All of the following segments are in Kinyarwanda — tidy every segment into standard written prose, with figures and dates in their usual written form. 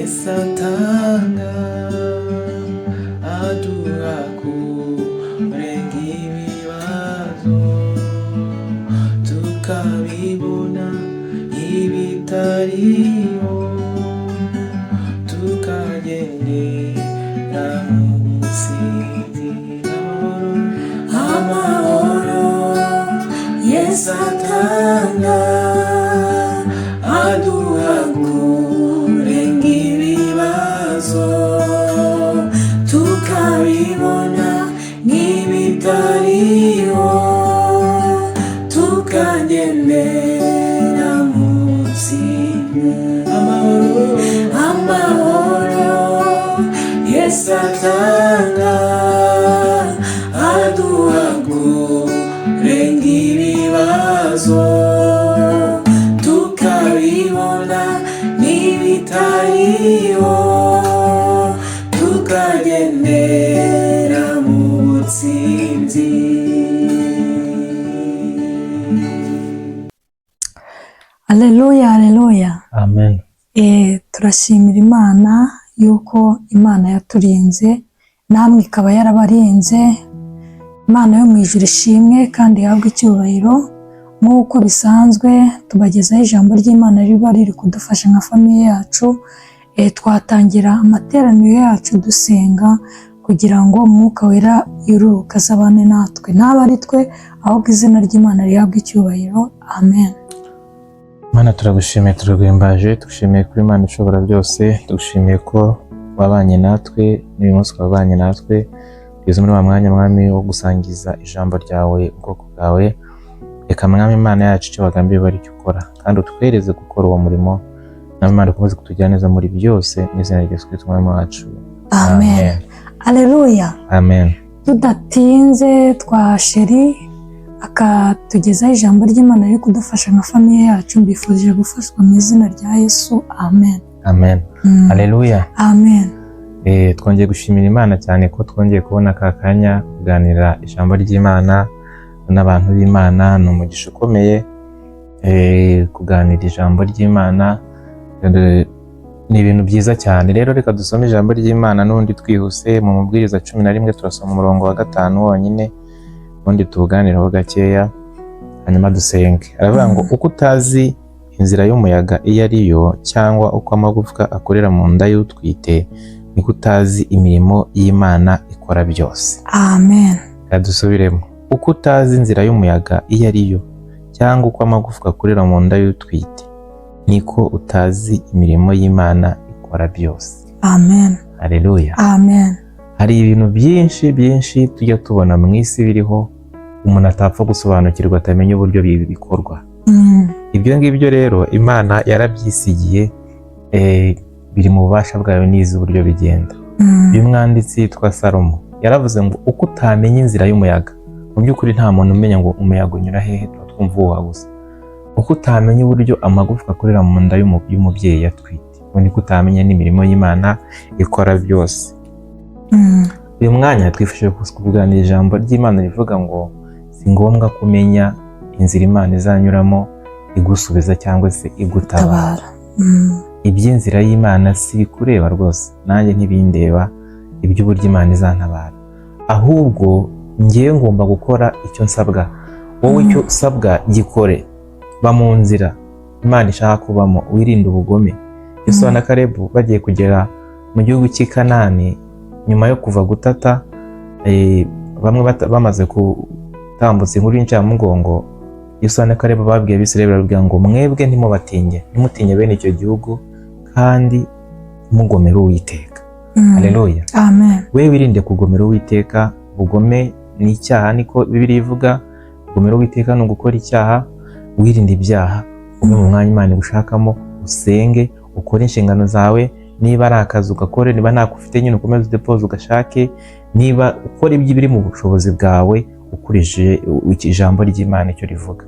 Yesu atanga aduha kurenga ibibazo tukabibona ibitariho tukagendera mu butsinzi amahoro Yesu atanga aduha kurenga ibibazo tukabibona n'ibitariho tukagendera mu butsinzi amahoro Yesu atanga aduha kurenga ibibazo tukabibona n'ibitariho tukagendera mu butsinzi. Haleluya, haleluya. Amen. Turashimira Imana yuko Imana yaturinze namwe ikaba yarabarinze. Imana yo mu ijuru ishimwe kandi ihabwe icyubahiro. Nk'uko bisanzwe tubagezaho ijambo ry'Imana riba riri kudufasha nka famiye yacu. Twatangira amateraniro yacu dusenga kugira ngo Umwuka Wera yururuke azabane natwe, ntabe ari twe ahubwo izina ry'Imana rihabwe icyubahiro. Amen. Mana turagushimiye, turaguhimbaje, tugushimiye kuri Imana ishobora byose, tugushimiye ko wabanye natwe n'uyu munsi wabanye natwe tugeze muri wa mwanya mwami wo gusangiza ijambo ryawe ubwoko bwawe. Reka mwami Imana yacu icyo wagambiye bari cyo ukora kandi utwereze gukora uwo murimo. Mwami Imana ukomeze kutujyana neza muri byose mu izina rya Yesu Kristo umwami wacu. Amen. Haleluya. Amen. Tudatinze twasheri akatugezaho ijambo ry'Imana riri kudufasha nka famiye yacu. Mbifurije gufashwa mu izina rya Yesu. Amen. Amen. Haleluya. Amen. Twongeye gushimira Imana cyane ko twongeye kubona aka kanya kuganira ijambo ry'Imana n'abantu b'Imana. Ni umugisha ukomeye kuganira ijambo ry'Imana, ni ibintu byiza cyane. Rero reka dusome ijambo ry'Imana n'undi twihuse mu Mubwiriza 11 turasoma umurongo wa 5 wonyine, ubundi tuganiraho gakeya hanyuma dusenge. Aravuga ngo uko utazi inzira y'umuyaga iyo ari yo cyangwa uko amagufwa akorera mu nda y'utwite, niko utazi imirimo y'Imana ikora byose. Amen. Dusubiremo. Uko utazi inzira y'umuyaga iyo ari yo cyangwa uko amagufwa akorera mu nda y'utwite, niko utazi imirimo y'Imana ikora byose. Amen. Haleluya. Amen. Hari ibintu byinshi tujya tubona mu isi biriho umuntu atapfa gusobanukirwa, atamenya uburyo bikorwa. Ibyo ngibyo rero Imana yarabyisigiye, biri mu bubasha bwayo n'izi uburyo bigenda. Uyu mwanditsi yitwa Salomo yaravuze ngo uko utamenya inzira y'umuyaga, mu by'ukuri nta muntu umenya ngo umuyaga unyura hehe, twumva uwa gusa. Uko utamenya uburyo amagufwa akorera mu nda y'umubyeyi atwite, niko utamenya n'imirimo y'Imana ikora byose. Uyu mwanya twifashishije kuganira ijambo ry'Imana rivuga ngo si ngombwa kumenya inzira Imana izanyuramo igusubiza cyangwa se igutabara. Iby'inzira y'Imana si bikureba rwose, nanjye ntibindeba iby'uburyo Imana izantabara, ahubwo ngiye ngomba gukora icyo nsabwa. Wowe icyo usabwa gikore, ba mu nzira Imana ishaka kubamo, wirinde ubugome. Yosuwa na Kalebu bagiye kugera mu gihugu cy'i Kanani, nyuma yo kuva gutata, bamwe bamaze gutambutsa inkuru y'incamugongo, Yosuwa na Kalebu babwiye Abisirayeli barabwira ngo mwebwe ntimutinye bene icyo gihugu kandi mugomera Uwiteka. Haleluya. Amen. We wirinde kugomera Uwiteka. Ubugome ni icyaha, niko Bibiliya ivuga. Kugomera Uwiteka ni ugukora icyaha. Wirinde ibyaha, ube mu mwanya Imana igushakamo, usenge, ukore inshingano zawe. Niba ari akazi ugakore, niba nta kufite nyine ukomeze udepoze ugashake, niba ukora ibyo biri mu bushobozi bwawe ukurije ijambo ry'Imana icyo rivuga.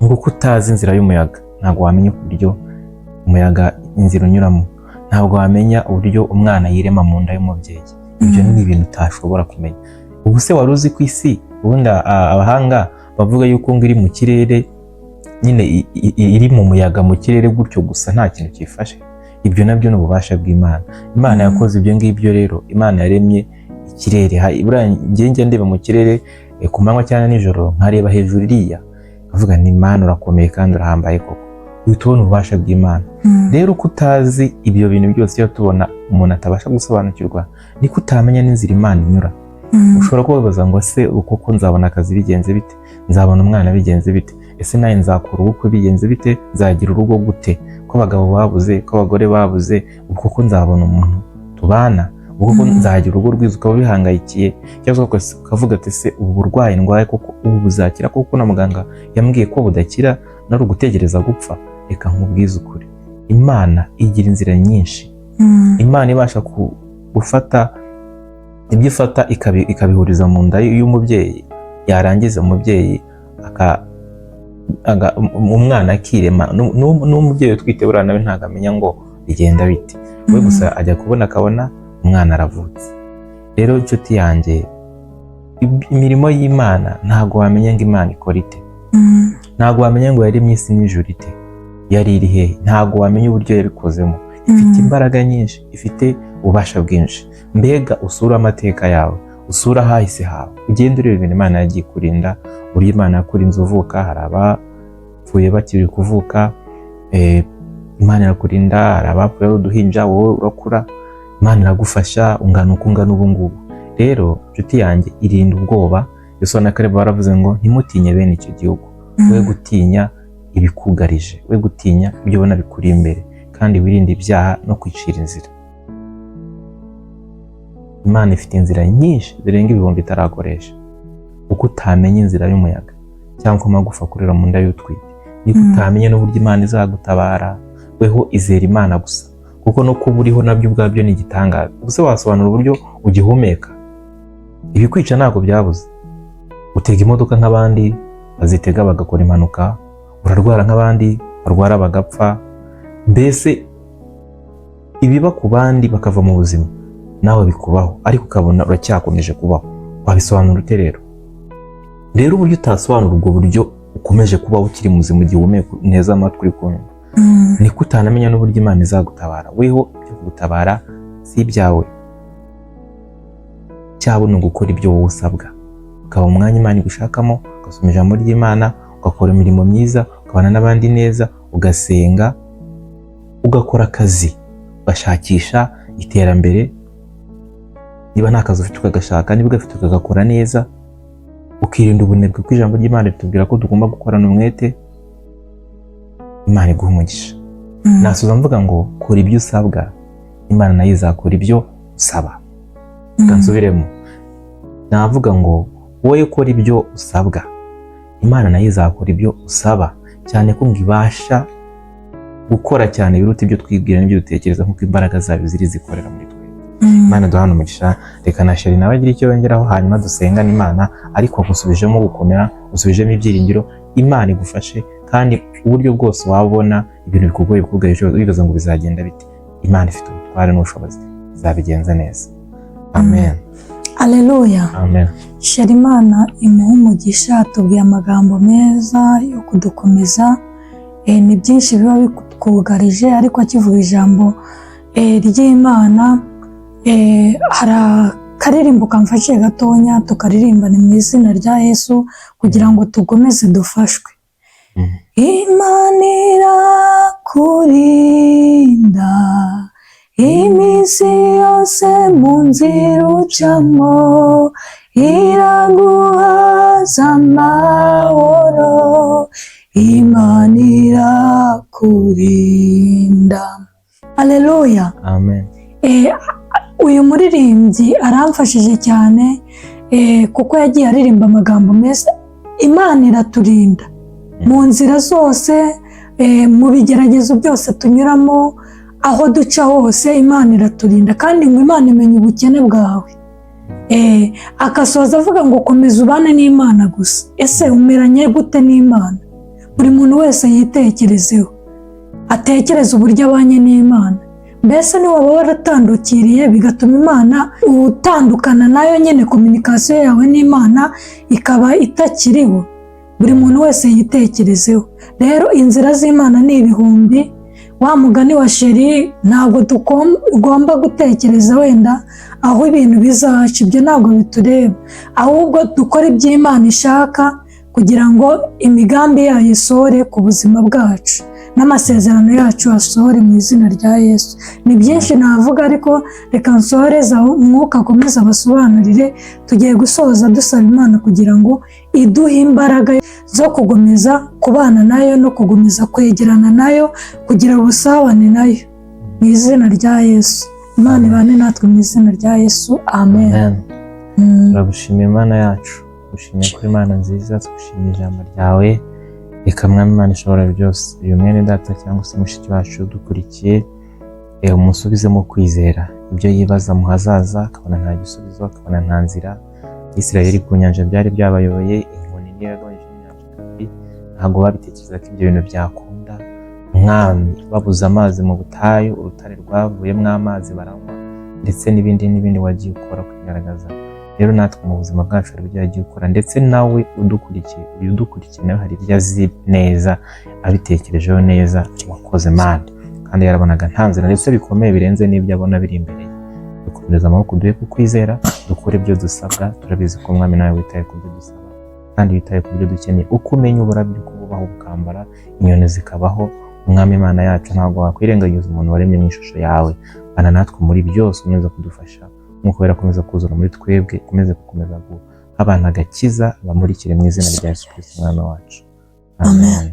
Ngo uko utazi inzira y'umuyaga, ntabwo wamenya uburyo umuyaga inzira unyuramo, ntabwo wamenya uburyo umwana yirema mu nda y'umubyeyi. Ibyo ni ibintu utashobora kumenya. Ubu se wari uzi ku isi ubundi abahanga bavuga yuko ngo iri mu kirere nyine iri mu muyaga mu kirere gutyo gusa nta kintu cyifashe. ibyo nabyo ni ububasha bw'Imana. Imana yakoze ibyo ngibyo rero. Imana yaremye ikirere, njye ndeba mu kirere ku manywa cyangwa nijoro, nkareba hejuru iriya avuga ni Imana urakomeye kandi urahambaye koko. Uhita ubona ububasha bw'Imana. Rero uko utazi ibyo bintu byose iyo tubona umuntu atabasha gusobanukirwa, niko utamenya n'inzira Imana inyura. Ushobora kubabaza ngo se uko nzabona akazi bigenze bite, nzabona umwana bigenze bite, ese nawe nzakora ubukwe bigenze bite, nzagira urugo gute, ko abagabo babuze, ko abagore babuze, uko nzabona umuntu tubana, uko nzagira urugo rwiza, ukaba bihangayikiye cyangwa ukavuga ati se ubu burwayi ndwaye koko ubu buzakira koko, na muganga yambwiye ko budakira, nari ugutegereza gupfa. Reka nkubwize ukuri, Imana igira inzira nyinshi. Imana ibasha gufata ibyo ifata ikabihuriza mu nda y'umubyeyi, yarangiza umubyeyi umwana akirema. N'umubyeyi utwite buriya nawe ntabwo amenya ngo bigenda bite, we gusa ajya kubona akabona umwana aravutse. Rero inshuti yanjye, imirimo y'Imana ntabwo wamenya ngo Imana ikora ite, ntabwo wamenya ngo yaremye isi n'ijuru ite, yari iri hehe, ntabwo wamenya uburyo yabikozemo. Ifite imbaraga nyinshi, ifite ububasha bwinshi. Mbega usura amateka yawe, usura ahahise hawe, ugenda ureba ibintu Imana yagiye kurinda. Buri Imana yakurinze uvuka, hari abapfuye bakiri kuvuka, Imana irakurinda. Hari abapfuye ari uduhinja, wowe urakura, Imana iragufasha ungana uko ungana ubu ngubu. Rero inshuti yanjye, irinda ubwoba. Yesu na Kalebu baravuze ngo ntimutinye bene icyo gihugu. We gutinya ibikugarije, we gutinya ibyo ubona bikuri imbere, kandi wirinde ibyaha no kwicira inzira. Imana ifite inzira nyinshi zirenga 1000 itarakoresha. Uko utamenya inzira y'umuyaga cyangwa amagufa akurira mu nda y'utwite, niko utamenya n'uburyo Imana izagutabara. Weho izera Imana gusa, kuko no kuba uriho nabyo ubwabyo ni igitangaza. Gusa wasobanura uburyo ugihumeka. Ibikwica ntabwo byabuze. Utega imodoka nk'abandi bazitega bagakora impanuka, urarwara nk'abandi barwara bagapfa. Mbese ibiba ku bandi bakava mu buzima, nawe bikubaho, ariko ukabona uracyakomeje kubaho. Wabisobanura ute rero? Rero uburyo utasobanura ubwo buryo ukomeje kubaho ukiri muzima, ugihumeka neza amatwi uri kumva, niko utanamenya n'uburyo Imana izagutabara. Weho ibyo kugutabara si ibyawe, cyabo ni ugukora ibyo wowe usabwa, ukaba umwanya Imana igushakamo, ugasoma ijambo ry'Imana, ugakora imirimo myiza, ukabana n'abandi neza, ugasenga, ugakora akazi, ugashakisha iterambere. Niba nta kazi ufite ukagashaka, niba ugafite ukagakora neza, ukirinda ubunebwe, kuko ijambo ry'Imana ritubwira ko tugomba gukorana umwete. Imana iguha umugisha. Nasoza mvuga ngo kora ibyo usabwa, Imana nayo izakora ibyo usaba. Kansubiremo, navuga ngo wowe kora ibyo usabwa, Imana nayo izakora ibyo usaba, cyane ko ngibasha gukora cyane biruta ibyo twibwira n'ibyo dutekereza, nk'uko imbaraga zayo ziri zikorera muri twe. Imana duhana umugisha. Reka na Sheri nawe agira icyo yongeraho, hanyuma dusengane Imana, ariko gusubijemo gukomera, usubijemo ibyiringiro. Imana igufashe, kandi uburyo bwose wabona ibintu bikugoye bikugaye wibaza ngo bizagenda bite, Imana ifite ubutware n'ubushobozi, izabigenza neza. Amen. Aleluya. Amen. Sheri, Imana imuhe umugisha, atubwiye amagambo meza yo kudukomeza. Ni byinshi biba bikugarije, ariko akivuga ijambo ry'Imana, hari akaririmbo kamfashe gatonya tukaririmba, ni mu izina rya Yesu, kugira ngo tugomeze dufashwe. Imana irakurinda iminsi yose mu nzira ucamo, iraguhaza amahoro, Imana irakurinda. Aleluya. Amen. Uyu muririmbyi aramfashije cyane, kuko yagiye aririmba amagambo meza. Imana iraturinda mu nzira zose, mu bigeragezo byose tunyuramo, aho duca hose Imana iraturinda, kandi ngo Imana imenya ubukene bwawe. Akasoza avuga ngo komeza ubane n'Imana gusa. Ese umeranye gute n'Imana? Buri muntu wese yitekerezeho, atekereza uburyo abanye n'Imana. Mbese niba waba waratandukiriye bigatuma Imana utandukana nayo nyine, kominikasiyo yawe n'Imana ikaba itakiriho, buri muntu wese yitekerezeho. Rero inzira z'Imana ni ibihumbi, wa mugani wa sheri, ntabwo tugomba gutekereza wenda aho ibintu bizaca, ibyo ntabwo bitureba, ahubwo dukora ibyo Imana ishaka kugira ngo imigambi yayo isohore ku buzima bwacu n'amasezerano yacu asohore mu izina rya Yesu. Ni byinshi navuga, ariko reka nsohoreze aho umwuka akomeza abasobanurire. Tugiye gusoza dusaba Imana kugira ngo iduhe imbaraga zo kugomeza kubana nayo no kugomeza kwegerana nayo, kugira ubusabane nayo mu izina rya Yesu. Imana ibane natwe mu izina rya Yesu, amen. Turagushimiye Imana yacu, dushimiye kuri Imana nziza, twishimiye ijambo ryawe. Reka Mwami Imana ishobora byose, uyu mwene data cyangwa se mushiki wacu dukurikiye, umusubizemo kwizera ibyo yibaza mu hazaza, akabona nta gisubizo, akabona nta nzira. Isirayeli ku nyanja byari byabayoboye, inkoni niyo yagabanyije inyanja kabiri, ntabwo babitekereza ko ibyo bintu byakunda. Mwami, babuze amazi mu butayu, urutare rwavuyemo amazi baranywa, ndetse n'ibindi wagiye ukora kugaragaza. Rero natwe mu buzima bwacu hari ibyo yagiye ukora, ndetse nawe udukurikiye nawe hari ibyo azi neza, abitekerejeho neza, wakoze Mana. Kandi yarabonaga nta nzira ndetse bikomeye birenze n'ibyo abona biri imbere ye. Dukomereza amaboko, duhe kukwizera, dukore ibyo dusabwa. Turabizi ko Mwami nawe witaye ku byo dusaba kandi witaye ku byo dukeneye. Uko umenya uburabyo uko bubaho bukambara, inyoni zikabaho. Umwami Imana yacu ntabwo wakwirengagiza umuntu waremye mu ishusho yawe. Bana natwe muri byose, ukomeza kudufasha, nk'uko birakomeza kuzura muri twebwe, ukomeze gukomeza guha abantu agakiza, bamurikire mu izina rya Yesu Kristo Umwami wacu, amen.